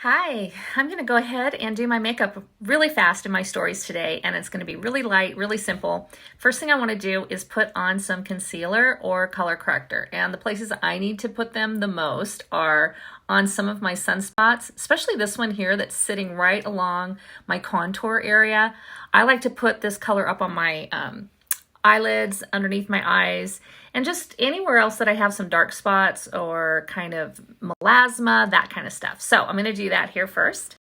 Hi, I'm going to go ahead and do my makeup really fast in my stories today, and it's going to be really light, really simple. First thing I want to do is put on some concealer or color corrector, and the places I need to put them the most are on some of my sunspots, especially this one here that's sitting right along my contour area. I like to put this color up on my eyelids, underneath my eyes, and just anywhere else that I have some dark spots or kind of melasma, that kind of stuff. So I'm going to do that here first.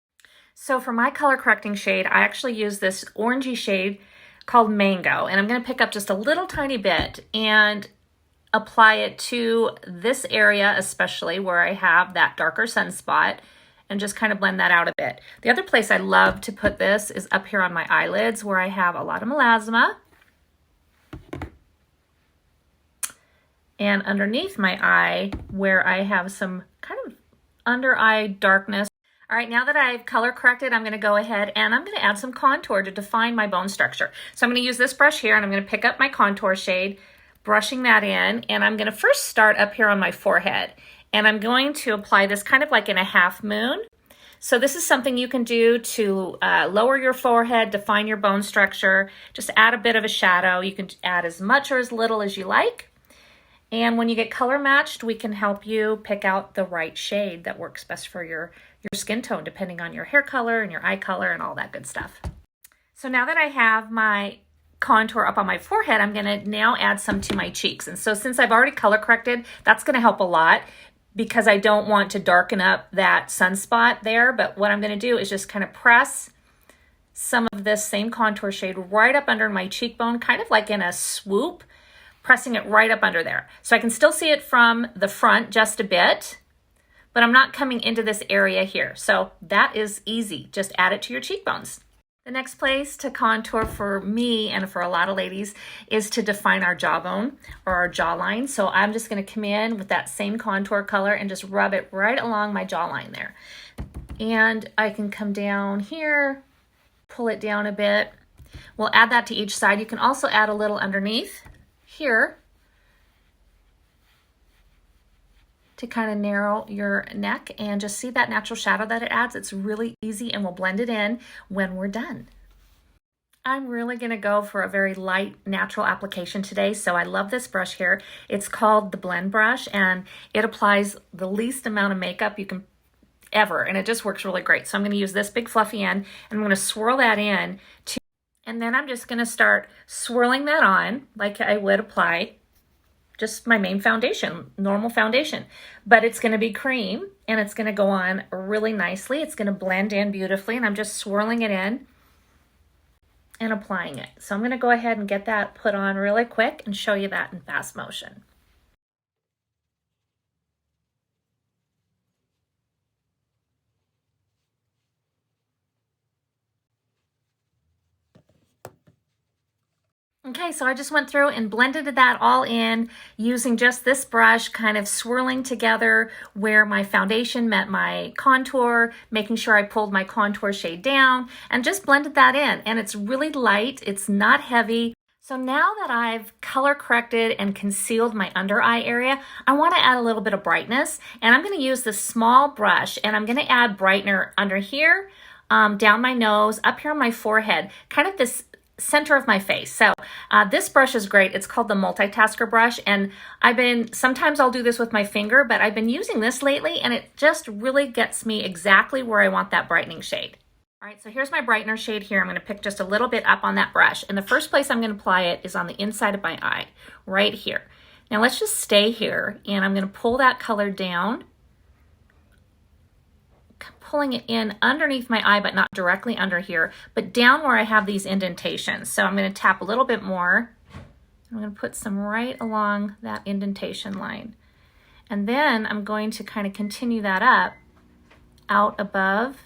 So for my color correcting shade, I actually use this orangey shade called Mango, and I'm going to pick up just a little tiny bit and apply it to this area, especially where I have that darker sunspot, and just kind of blend that out a bit. The other place I love to put this is up here on my eyelids where I have a lot of melasma. And underneath my eye where I have some kind of under eye darkness. All right, now that I've color corrected, I'm gonna go ahead and I'm gonna add some contour to define my bone structure. So I'm gonna use this brush here and I'm gonna pick up my contour shade, brushing that in, and I'm gonna first start up here on my forehead. And I'm going to apply this kind of like in a half moon. So this is something you can do to lower your forehead, define your bone structure, just add a bit of a shadow. You can add as much or as little as you like. And when you get color matched, we can help you pick out the right shade that works best for your skin tone, depending on your hair color and your eye color and all that good stuff. So now that I have my contour up on my forehead, I'm gonna now add some to my cheeks. And so since I've already color corrected, that's gonna help a lot because I don't want to darken up that sunspot there. But what I'm gonna do is just kind of press some of this same contour shade right up under my cheekbone, kind of like in a swoop, pressing it right up under there. So I can still see it from the front just a bit, but I'm not coming into this area here. So that is easy. Just add it to your cheekbones. The next place to contour for me and for a lot of ladies is to define our jawbone or our jawline. So I'm just going to come in with that same contour color and just rub it right along my jawline there. And I can come down here, pull it down a bit. We'll add that to each side. You can also add a little underneath here to kind of narrow your neck and just see that natural shadow that it adds. It's really easy and we'll blend it in when we're done. I'm really going to go for a very light natural application today. So I love this brush here. It's called the Blend Brush and it applies the least amount of makeup you can ever, and it just works really great. So I'm going to use this big fluffy end and I'm going to swirl that in to, and then I'm just going to start swirling that on like I would apply just my main foundation, normal foundation. But it's going to be cream and it's going to go on really nicely. It's going to blend in beautifully and I'm just swirling it in and applying it. So I'm going to go ahead and get that put on really quick and show you that in fast motion. Okay, so I just went through and blended that all in using just this brush, kind of swirling together where my foundation met my contour, making sure I pulled my contour shade down and just blended that in. And it's really light, it's not heavy. So now that I've color corrected and concealed my under eye area, I want to add a little bit of brightness. And I'm going to use this small brush and I'm going to add brightener under here, down my nose, up here on my forehead, kind of this center of my face. So this brush is great. It's called the multitasker brush, and sometimes I'll do this with my finger, but I've been using this lately and it just really gets me exactly where I want that brightening shade. All right, so here's my brightener shade here. I'm going to pick just a little bit up on that brush, and the first place I'm going to apply it is on the inside of my eye, right here. Now let's just stay here, and I'm going to pull that color down, pulling it in underneath my eye, but not directly under here, but down where I have these indentations. So I'm going to tap a little bit more. I'm going to put some right along that indentation line. And then I'm going to kind of continue that up out above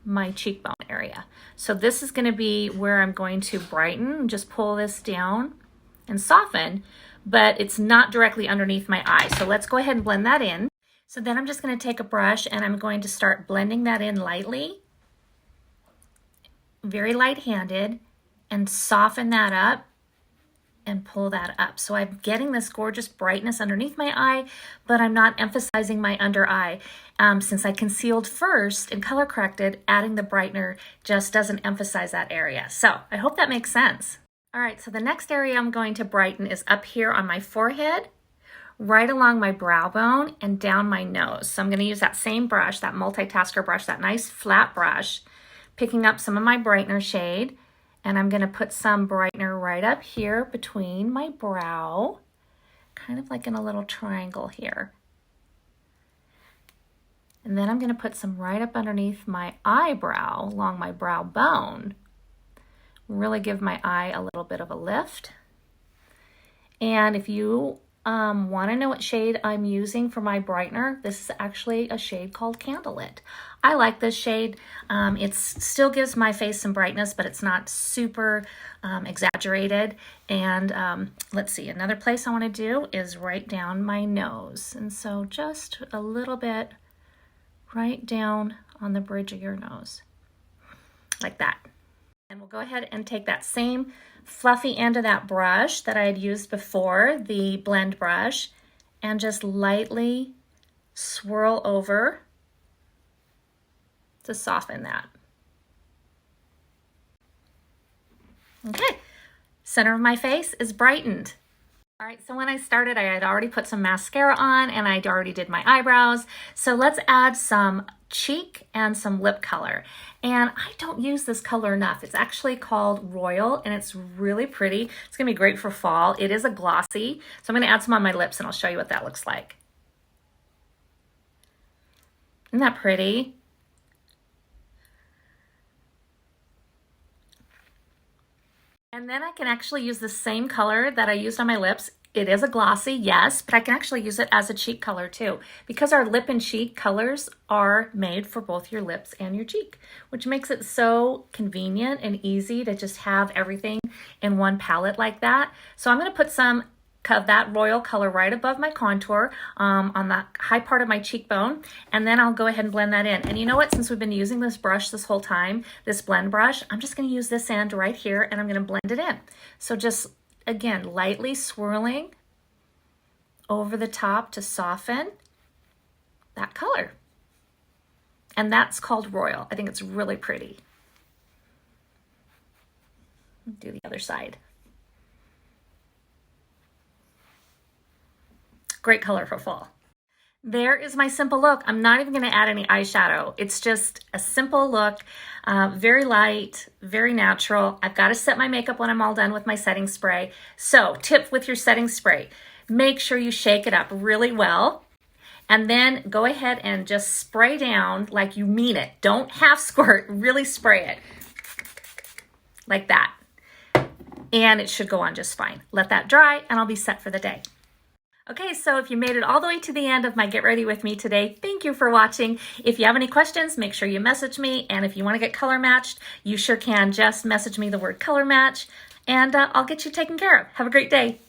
my cheekbone area. So this is going to be where I'm going to brighten, just pull this down and soften, but it's not directly underneath my eye. So let's go ahead and blend that in. So then I'm just going to take a brush and I'm going to start blending that in lightly, very light-handed, and soften that up and pull that up. So I'm getting this gorgeous brightness underneath my eye, but I'm not emphasizing my under eye. Since I concealed first and color corrected, adding the brightener just doesn't emphasize that area. So I hope that makes sense. All right, so the next area I'm going to brighten is up here on my forehead, right along my brow bone and down my nose. So I'm going to use that same brush, that multitasker brush, that nice flat brush, picking up some of my brightener shade, and I'm going to put some brightener right up here between my brow, kind of like in a little triangle here. And then I'm going to put some right up underneath my eyebrow, along my brow bone. Really give my eye a little bit of a lift. And if you want to know what shade I'm using for my brightener, this is actually a shade called Candlelit. I like this shade. It still gives my face some brightness, but it's not super exaggerated. And let's see, another place I want to do is right down my nose. And so just a little bit right down on the bridge of your nose, like that. And we'll go ahead and take that same fluffy end of that brush that I had used before, the blend brush, and just lightly swirl over to soften that. Okay, center of my face is brightened. All right, so when I started, I had already put some mascara on and I'd already did my eyebrows. So let's add some cheek and some lip color. And I don't use this color enough. It's actually called Royal and it's really pretty. It's gonna be great for fall. It is a glossy. So I'm gonna add some on my lips and I'll show you what that looks like. Isn't that pretty? And then I can actually use the same color that I used on my lips. It is a glossy, yes, but I can actually use it as a cheek color too, because our lip and cheek colors are made for both your lips and your cheek, which makes it so convenient and easy to just have everything in one palette like that. So I'm going to put some of that royal color right above my contour on the high part of my cheekbone, and then I'll go ahead and blend that in. And you know what, since we've been using this brush this whole time, this blend brush, I'm just going to use this end right here and I'm going to blend it in. So just again, lightly swirling over the top to soften that color. And that's called Royal. I think it's really pretty. Do the other side. Great color for fall. There is my simple look. I'm not even going to add any eyeshadow. It's just a simple look, very light, very natural. I've got to set my makeup when I'm all done with my setting spray. So tip with your setting spray, make sure you shake it up really well. And then go ahead and just spray down like you mean it. Don't half squirt, really spray it like that. And it should go on just fine. Let that dry and I'll be set for the day. Okay, so if you made it all the way to the end of my Get Ready With Me today, thank you for watching. If you have any questions, make sure you message me. And if you want to get color matched, you sure can. Just message me the word color match and I'll get you taken care of. Have a great day.